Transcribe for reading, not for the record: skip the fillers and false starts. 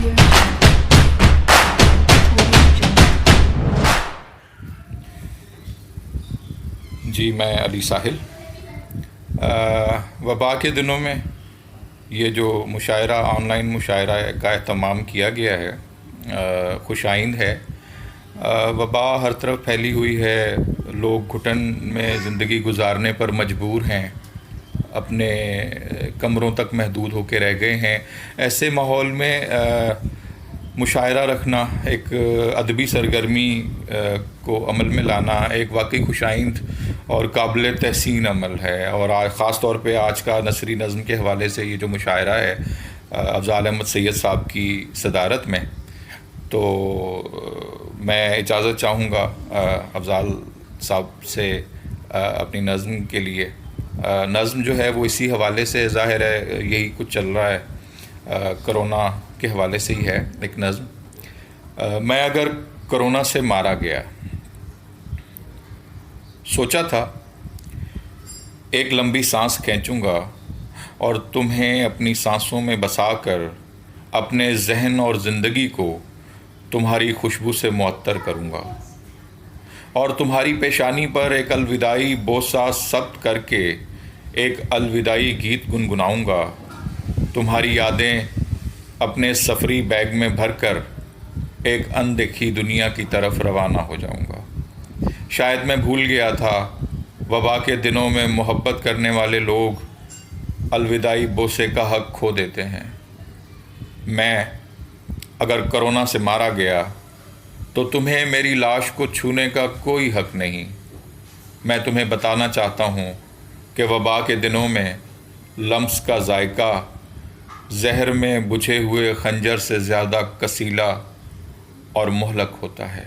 جی میں علی ساحل. وبا کے دنوں میں یہ جو مشاعرہ آن لائن مشاعرہ کا اہتمام کیا گیا ہے خوش آئند ہے. وبا ہر طرف پھیلی ہوئی ہے، لوگ گھٹن میں زندگی گزارنے پر مجبور ہیں، اپنے کمروں تک محدود ہو کے رہ گئے ہیں. ایسے ماحول میں مشاعرہ رکھنا، ایک ادبی سرگرمی کو عمل میں لانا ایک واقعی خوش آئند اور قابل تحسین عمل ہے. اور خاص طور پہ آج کا نثری نظم کے حوالے سے یہ جو مشاعرہ ہے افضال احمد سید صاحب کی صدارت میں، تو میں اجازت چاہوں گا افضال صاحب سے اپنی نظم کے لیے. نظم جو ہے وہ اسی حوالے سے ظاہر ہے، یہی کچھ چل رہا ہے، کرونا کے حوالے سے ہی ہے ایک نظم. میں اگر کرونا سے مارا گیا، سوچا تھا ایک لمبی سانس کھینچوں گا اور تمہیں اپنی سانسوں میں بسا کر اپنے ذہن اور زندگی کو تمہاری خوشبو سے معطر کروں گا، اور تمہاری پیشانی پر ایک الوداعی بوسہ ثبت کر کے ایک الوداعی گیت گنگناؤں گا. تمہاری یادیں اپنے سفری بیگ میں بھر کر ایک اندیکھی دنیا کی طرف روانہ ہو جاؤں گا. شاید میں بھول گیا تھا وبا کے دنوں میں محبت کرنے والے لوگ الوداعی بوسے کا حق کھو دیتے ہیں. میں اگر کرونا سے مارا گیا تو تمہیں میری لاش کو چھونے کا کوئی حق نہیں. میں تمہیں بتانا چاہتا ہوں کہ وبا کے دنوں میں لمس کا ذائقہ زہر میں بجھے ہوئے خنجر سے زیادہ کسیلا اور مہلک ہوتا ہے.